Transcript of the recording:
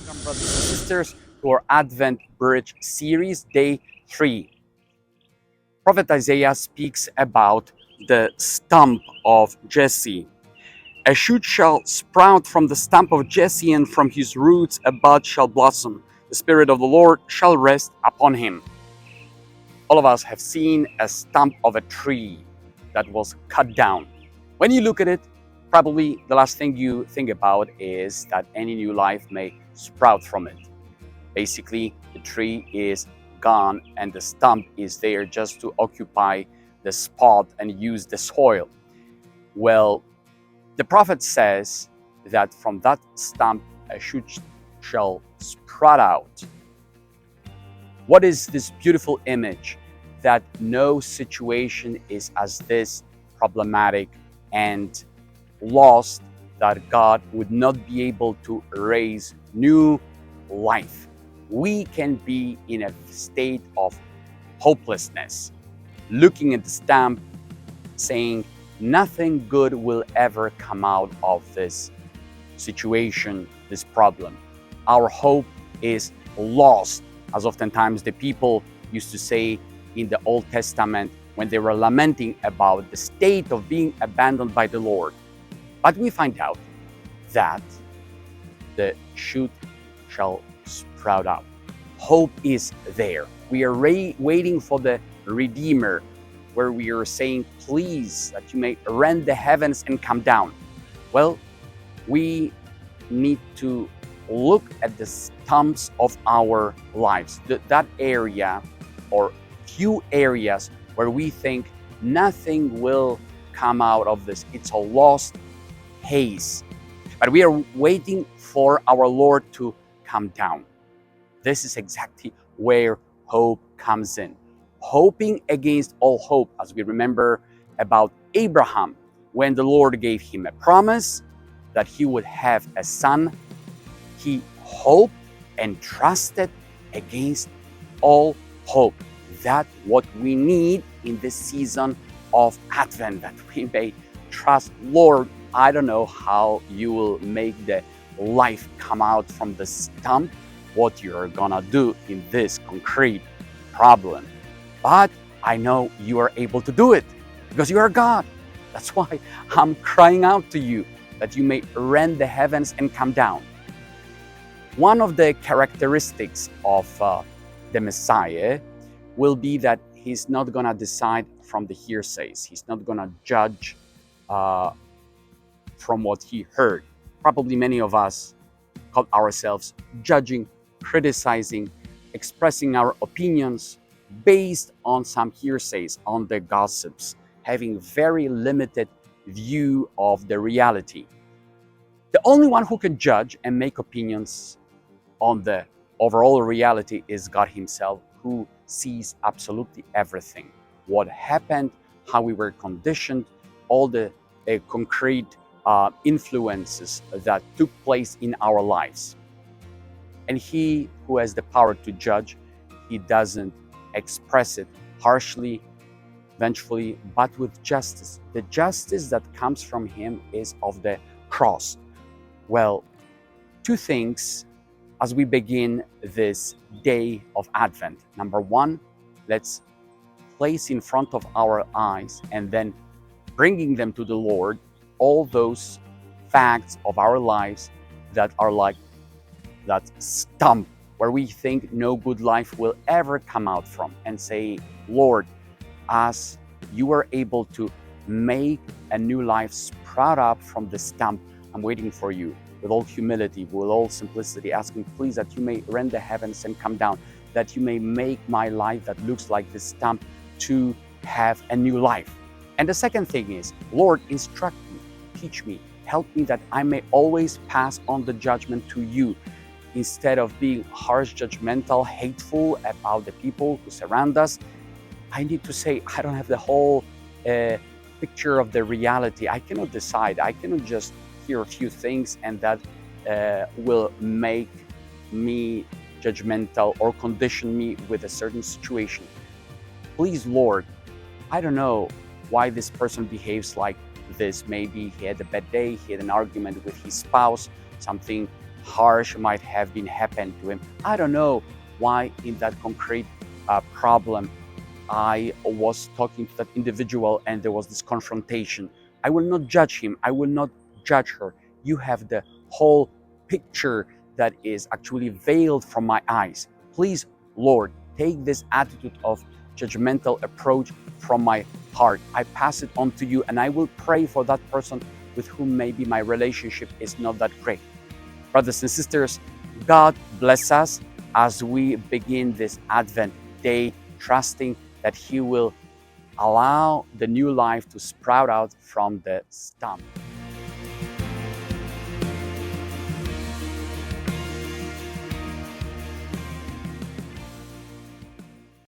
Welcome, brothers and sisters, to our Advent Bridge series, day 3. Prophet Isaiah speaks about the stump of Jesse. A shoot shall sprout from the stump of Jesse, and from his roots a bud shall blossom. The Spirit of the Lord shall rest upon him. All of us have seen a stump of a tree that was cut down. When you look at it, probably the last thing you think about is that any new life may sprout from it. Basically, the tree is gone and the stump is there just to occupy the spot and use the soil. Well, the prophet says that from that stump a shoot shall sprout out. What is this beautiful image that no situation is as this problematic and lost that God would not be able to raise new life? We can be in a state of hopelessness, looking at the stump, saying nothing good will ever come out of this situation, this problem. Our hope is lost, as oftentimes the people used to say in the Old Testament when they were lamenting about the state of being abandoned by the Lord. But we find out that the shoot shall sprout up. Hope is there. We are waiting for the Redeemer, where we are saying, please, that you may rend the heavens and come down. Well, we need to look at the stumps of our lives, that area or few areas where we think nothing will come out of this. It's a lost haze. But we are waiting for our Lord to come down. This is exactly where hope comes in. Hoping against all hope, as we remember about Abraham, when the Lord gave him a promise that he would have a son, he hoped and trusted against all hope. That's what we need in this season of Advent, that we may trust, Lord, I don't know how you will make the life come out from the stump, what you're gonna do in this concrete problem. But I know you are able to do it because you are God. That's why I'm crying out to you that you may rend the heavens and come down. One of the characteristics of the Messiah will be that he's not gonna decide from the hearsays. He's not gonna judge from what he heard. Probably many of us call ourselves judging, criticizing, expressing our opinions based on some hearsays, on the gossips, having very limited view of the reality. The only one who can judge and make opinions on the overall reality is God himself, who sees absolutely everything. What happened, how we were conditioned, all the concrete influences that took place in our lives. And he who has the power to judge, he doesn't express it harshly, vengefully, but with justice. The justice that comes from him is of the cross. Well, two things as we begin this day of Advent. Number one, let's place in front of our eyes and then bringing them to the Lord all those facts of our lives that are like that stump where we think no good life will ever come out from, and say, Lord, as you are able to make a new life sprout up from the stump, I'm waiting for you with all humility, with all simplicity, asking please that you may rend the heavens and come down, that you may make my life that looks like this stump to have a new life. And the second thing is, Lord, instruct me, teach me, help me that I may always pass on the judgment to you, instead of being harsh, judgmental, hateful about the people who surround us. I need to say, I don't have the whole picture of the reality. I cannot decide. I cannot just hear a few things and that will make me judgmental or condition me with a certain situation. Please, Lord, I don't know why this person behaves like this. Maybe he had a bad day, he had an argument with his spouse, something harsh might have been happened to him. I don't know why in that concrete problem I was talking to that individual and there was this confrontation. I will not judge him. I will not judge her. You have the whole picture that is actually veiled from my eyes. Please, Lord, take this attitude of judgmental approach from my heart. I pass it on to you and I will pray for that person with whom maybe my relationship is not that great. Brothers and sisters, God bless us as we begin this Advent day, trusting that He will allow the new life to sprout out from the stump.